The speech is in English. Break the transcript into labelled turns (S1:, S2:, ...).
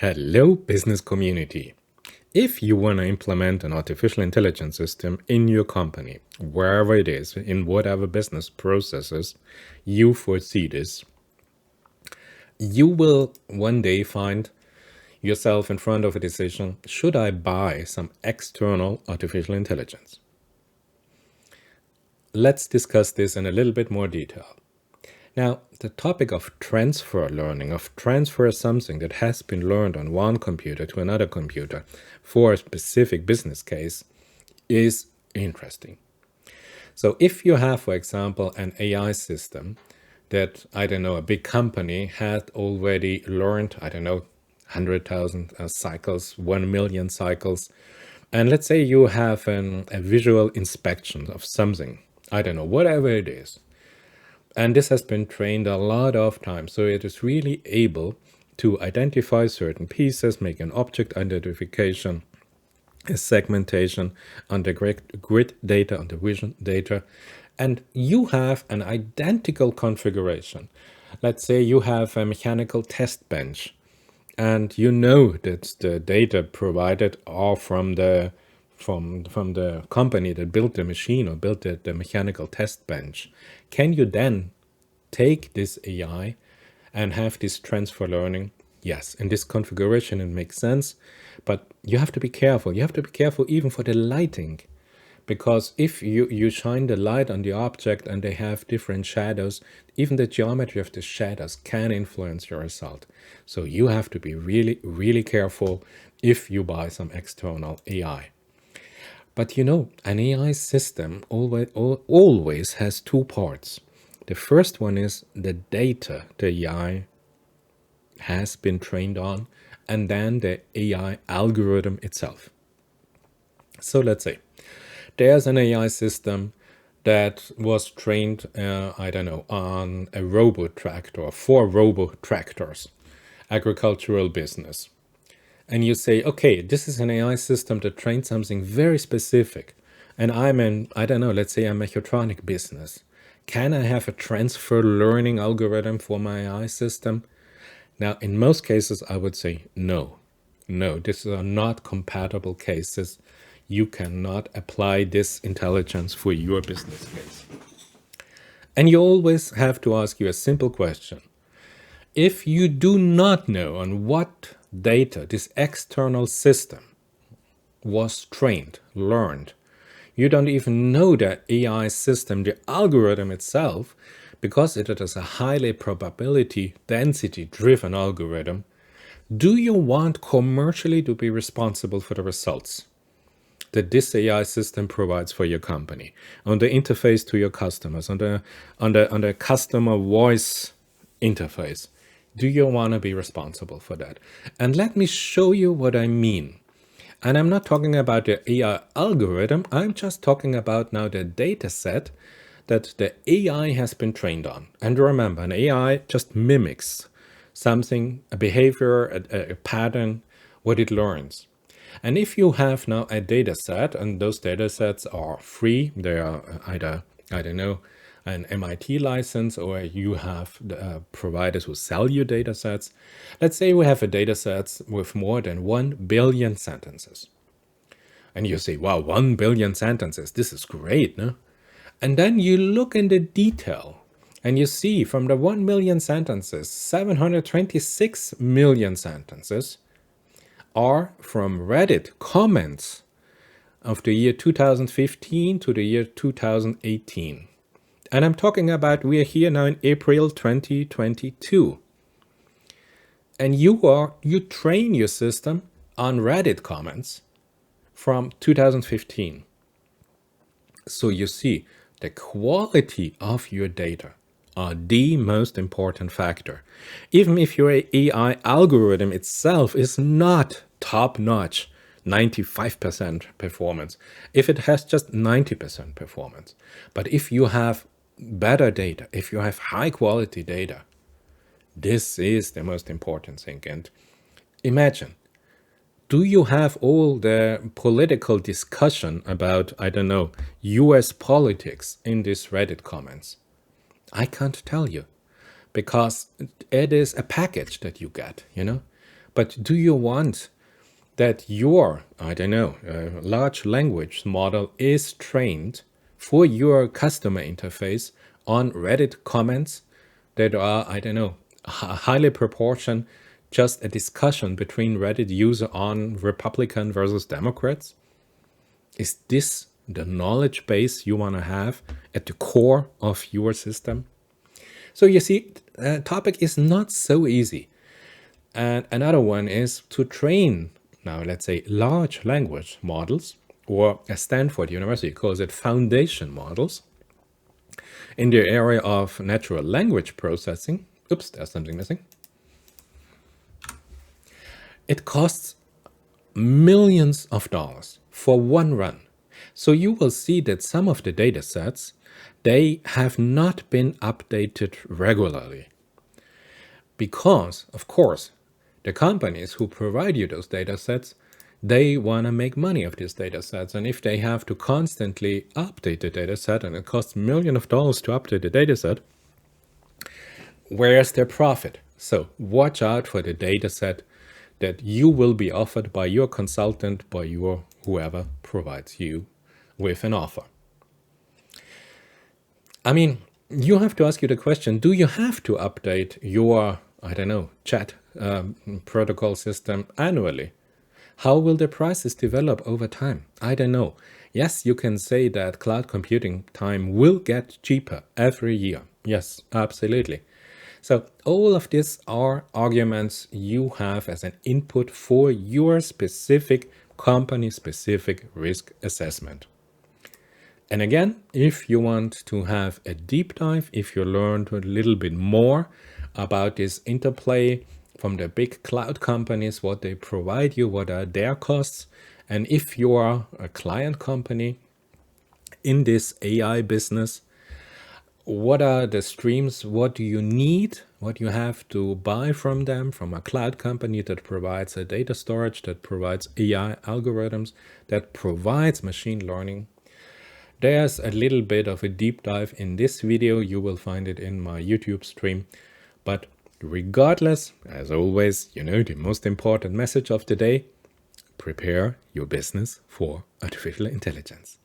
S1: Hello, business community. If you want to implement an artificial intelligence system in your company, wherever it is, in whatever business processes you foresee this, you will one day find yourself in front of a decision: should I buy some external artificial intelligence? Let's discuss this in a little bit more detail. Now, the topic of transfer learning, of transfer something that has been learned on one computer to another computer for a specific business case, is interesting. So if you have, for example, an AI system that, I don't know, a big company had already learned, I don't know, 100,000 cycles, 1 million cycles, and let's say you have a visual inspection of something, I don't know, whatever it is, and this has been trained a lot of times, so it is really able to identify certain pieces, make an object identification, a segmentation on the grid data, on the vision data, and you have an identical configuration. Let's say you have a mechanical test bench, and you know that the data provided are from the company that built the machine or built the mechanical test bench. Can you then take this AI and have this transfer learning? Yes, in this configuration it makes sense, but you have to be careful. You have to be careful even for the lighting, because if you shine the light on the object and they have different shadows, even the geometry of the shadows can influence your result. So you have to be really, really careful if you buy some external AI. But you know, an AI system always has two parts. The first one is the data the AI has been trained on, and then the AI algorithm itself. So let's say there's an AI system that was trained, I don't know, on a robot tractor, 4 robot tractors, agricultural business. And you say, okay, this is an AI system that trained something very specific. And I'm in, I don't know, let's say a mechatronic business. Can I have a transfer learning algorithm for my AI system? Now, in most cases, I would say no. No, these are not compatible cases. You cannot apply this intelligence for your business case. And you always have to ask you a simple question. If you do not know on what data this external system was trained, learned, you don't even know the AI system, the algorithm itself, because it is a highly probability density driven algorithm, do you want commercially to be responsible for the results that this AI system provides for your company, on the interface to your customers, on the customer voice interface? Do you want to be responsible for that? And let me show you what I mean. And I'm not talking about the AI algorithm, I'm just talking about now the data set that the AI has been trained on. And remember, an AI just mimics something, a behavior, a pattern, what it learns. And if you have now a data set, and those data sets are free, they are either, I don't know, an MIT license, or you have providers who sell you data sets. Let's say we have a data set with more than 1 billion sentences. And you say, wow, 1 billion sentences, this is great, no? And then you look in the detail and you see from the 1 million sentences, 726 million sentences are from Reddit comments of the year 2015 to the year 2018. And I'm talking about, we are here now in April 2022. And you train your system on Reddit comments from 2015. So you see, the quality of your data are the most important factor. Even if your AI algorithm itself is not top-notch, 95% performance, if it has just 90% performance, but if you have better data, if you have high quality data, this is the most important thing. And imagine, do you have all the political discussion about, I don't know, US politics in these Reddit comments? I can't tell you, because it is a package that you get, you know. But do you want that your, I don't know, large language model is trained for your customer interface on Reddit comments that are, I don't know, highly proportion just a discussion between Reddit user on Republican versus Democrats? Is this the knowledge base you want to have at the core of your system? So you see, topic is not so easy. And another one is to train, now let's say, large language models, or as Stanford University calls it, foundation models, in the area of natural language processing. Oops, there's something missing. It costs millions of dollars for one run. So you will see that some of the data sets, they have not been updated regularly. Because, of course, the companies who provide you those data sets, they want to make money of these data sets. And if they have to constantly update the data set, and it costs millions of dollars to update the data set, where's their profit? So watch out for the data set that you will be offered by your consultant, by your whoever provides you with an offer. I mean, you have to ask you the question, do you have to update your, I don't know, chat protocol system annually? How will the prices develop over time? I don't know. Yes, you can say that cloud computing time will get cheaper every year. Yes, absolutely. So all of these are arguments you have as an input for your specific company-specific risk assessment. And again, if you want to have a deep dive, if you learned a little bit more about this interplay from the big cloud companies, what they provide you, what are their costs, and if you are a client company in this AI business, what are the streams, what do you need, what you have to buy from them, from a cloud company that provides a data storage, that provides AI algorithms, that provides machine learning. There's a little bit of a deep dive in this video. You will find it in my YouTube stream. But regardless, as always, you know, the most important message of the day, prepare your business for artificial intelligence.